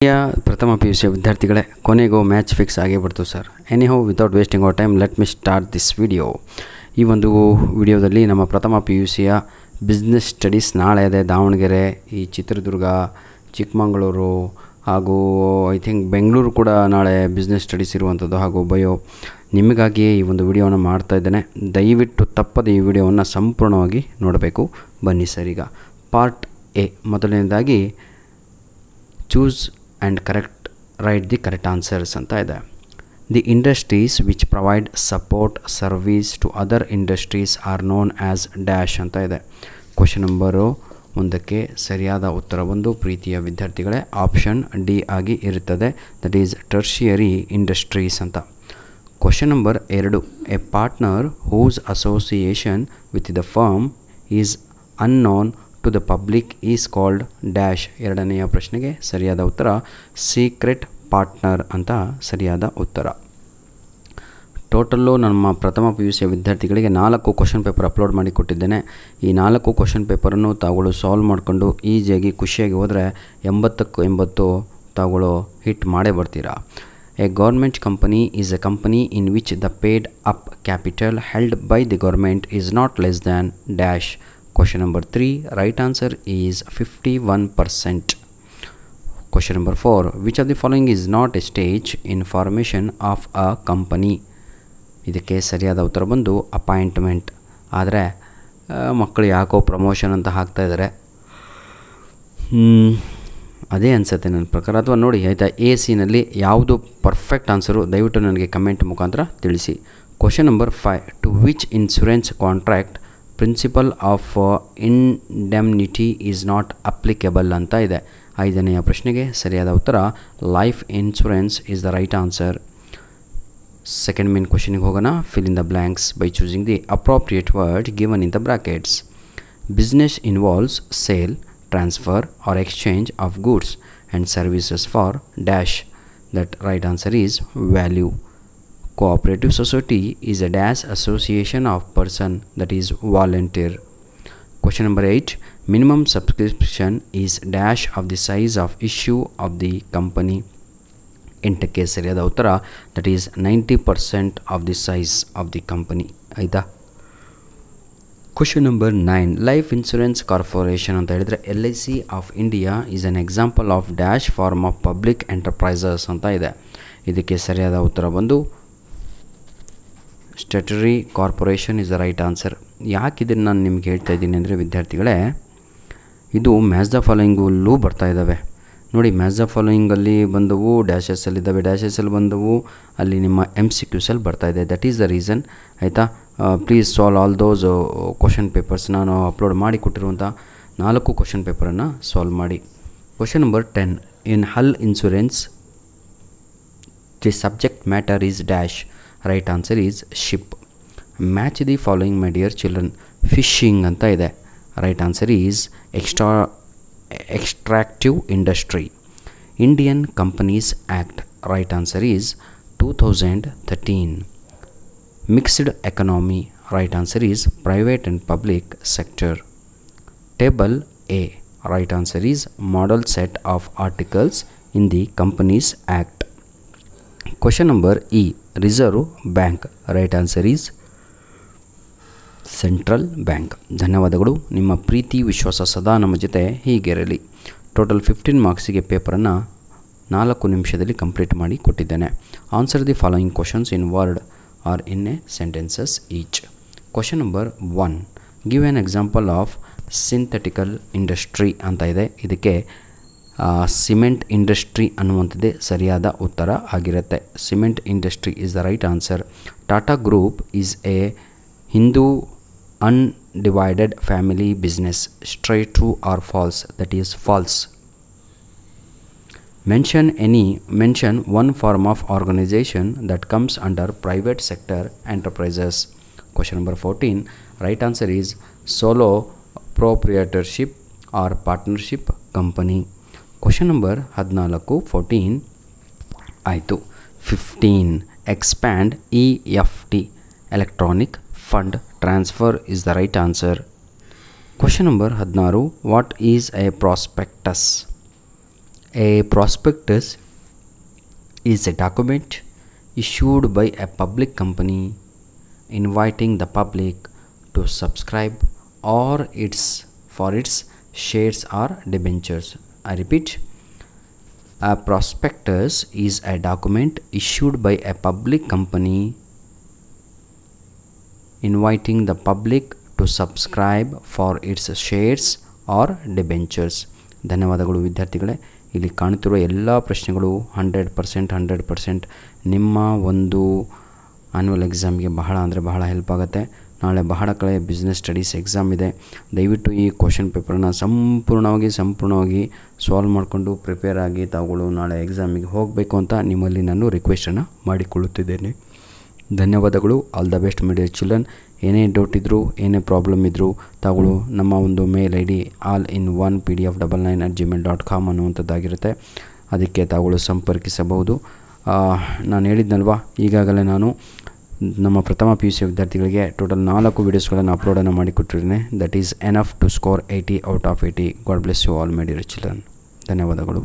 ಪ್ರಥಮ PUC ವಿದ್ಯಾರ್ಥಿಗಳೇ, ಕೊನೆಗೂ ಮ್ಯಾಚ್ ಫಿಕ್ಸ್ ಆಗೇ ಬಿಡ್ತು sir. Anyhow without wasting our time let me start this video. ಈ ಒಂದು ವಿಡಿಯೋದಲ್ಲಿ ನಮ್ಮ ಪ್ರಥಮ PUCಯ ಬಿಸ್ನೆಸ್ ಸ್ಟಡೀಸ್ ನಾಳೆ ಇದೆ. ದಾವಣಗೆರೆ, ಈ ಚಿತ್ರದುರ್ಗ, ಚಿಕ್ಕಮಗಳೂರು ಹಾಗೂ ಐ ಥಿಂಕ್ ಬೆಂಗಳೂರು ಕೂಡ ನಾಳೆ ಬಿಸ್ನೆಸ್ ಸ್ಟಡೀಸ್ ಇರುವಂಥದ್ದು, ಹಾಗೂ ಬಯೋ ನಿಮಗಾಗಿಯೇ ಈ ಒಂದು ವಿಡಿಯೋವನ್ನು ಮಾಡ್ತಾ ಇದ್ದೇನೆ. ದಯವಿಟ್ಟು ತಪ್ಪದೆ ಈ ವಿಡಿಯೋವನ್ನು ಸಂಪೂರ್ಣವಾಗಿ ನೋಡಬೇಕು. ಬನ್ನಿ ಸರ್, ಈಗ ಪಾರ್ಟ್ ಎ. ಮೊದಲನೇದಾಗಿ choose and write the correct answers ಅಂತ ಇದೆ. The industries which provide support service to other industries are known as dash ಅಂತ ಇದೆ. ಕ್ವಶನ್ ನಂಬರು 1ಕ್ಕೆ ಸರಿಯಾದ ಉತ್ತರ ಒಂದು ಪ್ರೀತಿಯ ವಿದ್ಯಾರ್ಥಿಗಳೇ ಆಪ್ಷನ್ ಡಿ ಆಗಿ ಇರುತ್ತದೆ. ದಟ್ ಈಸ್ ಟರ್ಷಿಯರಿ ಇಂಡಸ್ಟ್ರೀಸ್ ಅಂತ. Question number 2, a partner whose association with the firm is unknown to the public is called dash. ಎರಡನೆಯ ಪ್ರಶ್ನೆಗೆ ಸರಿಯಾದ ಉತ್ತರ ಸೀಕ್ರೆಟ್ ಪಾರ್ಟ್ನರ್ ಅಂತ ಸರಿಯಾದ ಉತ್ತರ. ಟೋಟಲ್ಲು ನಮ್ಮ ಪ್ರಥಮ PUC ವಿದ್ಯಾರ್ಥಿಗಳಿಗೆ 4 ಕ್ವಶನ್ ಪೇಪರ್ ಅಪ್ಲೋಡ್ ಮಾಡಿ ಕೊಟ್ಟಿದ್ದೇನೆ. ಈ 4 ಕ್ವಶನ್ ಪೇಪರನ್ನು ತಾವುಗಳು ಸಾಲ್ವ್ ಮಾಡಿಕೊಂಡು ಈಸಿಯಾಗಿ ಖುಷಿಯಾಗಿ ಹೋದರೆ 80ಕ್ಕೆ 80 ತಾವುಗಳು ಹಿಟ್ ಮಾಡೇ ಬರ್ತೀರಾ. A government company is A company in which the paid up capital held by the government is not less than dash. Question number 3, right answer is 51%. Question number 4, which of the following is not a stage in formation of a company? ಇದಕ್ಕೆ ಸರಿಯಾದ ಉತ್ತರ ಬಂದು appointment. ಆದರೆ ಮಕ್ಕಳು ಯಾಕೋ promotion ಅಂತ ಹಾಕ್ತಾ ಇದ್ದಾರೆ, ಅದೇ ಅನಿಸುತ್ತೆ ನನ್ನ ಪ್ರಕಾರ. ಅಥವಾ ನೋಡಿ ಆಯಿತಾ, ಎ ಸಿನಲ್ಲಿ ಯಾವುದು ಪರ್ಫೆಕ್ಟ್ ಆನ್ಸರು ದಯವಿಟ್ಟು ನನಗೆ ಕಮೆಂಟ್ ಮುಖಾಂತರ ತಿಳಿಸಿ. Question number 5, to which insurance contract principle of indemnity is not applicable ಅಂತ ಇದೆ. 5ನೆಯ ಪ್ರಶ್ನೆಗೆ ಸರಿಯಾದ ಉತ್ತರ life insurance is the right answer. Second main ಕ್ವಶನಿಗೆ ಹೋಗೋಣ. Fill in the blanks by choosing the appropriate word given in the brackets. Business involves sale, transfer or exchange of goods and services for dash. That right answer is value. Cooperative society is a dash association of person, that is volunteer. Question number 8, minimum subscription is dash of the size of issue of the company. 8ಕ್ಕೆ ಸರಿಯಾದ ಉತ್ತರ that is 90% of the size of the company. ಆಯಿತಾ. Question number 9, life insurance corporation ಅಂತ ಹೇಳಿದರೆ LIC of India is an example of dash form of public enterprises ಅಂತ ಇದೆ. ಇದಕ್ಕೆ ಸರಿಯಾದ ಉತ್ತರ ಬಂದು statutory corporation is the right answer. ಯಾಕೆ ಇದನ್ನು ನಾನು ನಿಮ್ಗೆ ಹೇಳ್ತಾ ಇದ್ದೀನಿ ಅಂದರೆ ವಿದ್ಯಾರ್ಥಿಗಳೇ, ಇದು ಮ್ಯಾಚ್ ದ ಫಾಲೋಯಿಂಗಲ್ಲೂ ಬರ್ತಾ ಇದ್ದಾವೆ ನೋಡಿ. ಮ್ಯಾಚ್ ದ ಫಾಲೋಯಿಂಗಲ್ಲಿ ಬಂದವು, ಡ್ಯಾಶಸ್ಸಲ್ಲಿದ್ದಾವೆ, ಡ್ಯಾಶಸ್ಸಲ್ಲಿ ಬಂದವು, ಅಲ್ಲಿ ನಿಮ್ಮ MCQಸಲ್ಲಿ ಬರ್ತಾ ಇದೆ. That is the reason. ಆಯಿತಾ. Please solve all those question papers. ನಾನು ಅಪ್ಲೋಡ್ ಮಾಡಿ ಕೊಟ್ಟಿರುವಂಥ 4 ಕ್ವಶನ್ ಪೇಪರನ್ನು ಸಾಲ್ವ್ ಮಾಡಿ. Question number 10, in hull insurance the subject matter is dash. Right answer is ship. Match the following my dear children. Fishing ಅಂತ ಇದೆ. Right answer is extractive industry. Indian companies act. Right answer is 2013. Mixed economy. Right answer is private and public sector. Table A. Right answer is model set of articles in the companies act. Question number E, reserve bank. Right answer is central bank. ಧನ್ಯವಾದಗಳು. ನಿಮ್ಮ ಪ್ರೀತಿ ವಿಶ್ವಾಸ ಸದಾ ನಮ್ಮ ಜೊತೆ ಹೀಗಿರಲಿ. Total 15 ಮಾರ್ಕ್ಸಿಗೆ ಪೇಪರನ್ನು 4 ನಿಮಿಷದಲ್ಲಿ complete ಮಾಡಿ ಕೊಟ್ಟಿದ್ದೇನೆ. Answer the following questions in word or in a sentences each. Question number 1, give an example of synthetical industry ಅಂತ ಇದೆ. ಇದಕ್ಕೆ ಸಿಮೆಂಟ್ ಇಂಡಸ್ಟ್ರಿ ಅನ್ನುವಂಥದ್ದೇ ಸರಿಯಾದ ಉತ್ತರ ಆಗಿರುತ್ತೆ. Cement industry is the right answer. Tata group is a Hindu undivided family business. Straight, true or false. That is false. Mention one form of organization that comes under private sector enterprises. Question number 14, right answer is solo proprietorship or partnership company. Question number 14 ಆಯಿತು. 15, expand EFT, electronic fund transfer is the right answer. Question number 16, what is A prospectus. A prospectus is a document issued by a public company inviting the public to subscribe or for its shares or debentures. I repeat, a prospectus is a document issued by a public company inviting the public to subscribe for its shares or debentures. ಧನ್ಯವಾದಗಳು ವಿದ್ಯಾರ್ಥಿಗಳೇ. ಇಲ್ಲಿ ಕಾಣುತ್ತಿರುವ ಎಲ್ಲ ಪ್ರಶ್ನೆಗಳು 100% ನಿಮ್ಮ ಒಂದು annual ಎಕ್ಸಾಮ್ಗೆ ಬಹಳ ಅಂದರೆ ಬಹಳ ಹೆಲ್ಪ್ ಆಗುತ್ತೆ. ನಾಳೆ ಬಹಳ ಕಡೆ ಬಿಸ್ನೆಸ್ ಸ್ಟಡೀಸ್ ಎಕ್ಸಾಮ್ ಇದೆ. ದಯವಿಟ್ಟು ಈ ಕ್ವಶನ್ ಪೇಪರನ್ನು ಸಂಪೂರ್ಣವಾಗಿ ಸಾಲ್ವ್ ಮಾಡಿಕೊಂಡು ಪ್ರಿಪೇರ್ ಆಗಿ ತಾವುಗಳು ನಾಳೆ ಎಕ್ಸಾಮಿಗೆ ಹೋಗಬೇಕು ಅಂತ ನಿಮ್ಮಲ್ಲಿ ನಾನು ರಿಕ್ವೆಸ್ಟನ್ನು ಮಾಡಿಕೊಳ್ಳುತ್ತಿದ್ದೇನೆ. ಧನ್ಯವಾದಗಳು. All the best my dear children. ಏನೇ ಡೌಟ್ ಇದ್ದರೂ ಏನೇ ಪ್ರಾಬ್ಲಮ್ ಇದ್ದರೂ ತಾವುಗಳು ನಮ್ಮ ಒಂದು ಮೇಲ್ ಐ ಡಿ all-in-one-pdf99@gmail.com ಅನ್ನುವಂಥದ್ದಾಗಿರುತ್ತೆ. ಅದಕ್ಕೆ ತಾವುಗಳು ಸಂಪರ್ಕಿಸಬಹುದು. ನಾನು ಹೇಳಿದ್ನಲ್ವ, ಈಗಾಗಲೇ ನಾನು ನಮ್ಮ ಪ್ರಥಮ PUC ವಿದ್ಯಾರ್ಥಿಗಳಿಗೆ ಟೋಟಲ್ 4 ವೀಡಿಯೋಸ್ಗಳನ್ನು ಅಪ್ಲೋಡನ್ನು ಮಾಡಿಕೊಟ್ಟಿದ್ದೇನೆ. That is enough to score 80 out of 80. God bless you all my dear children. ಧನ್ಯವಾದಗಳು.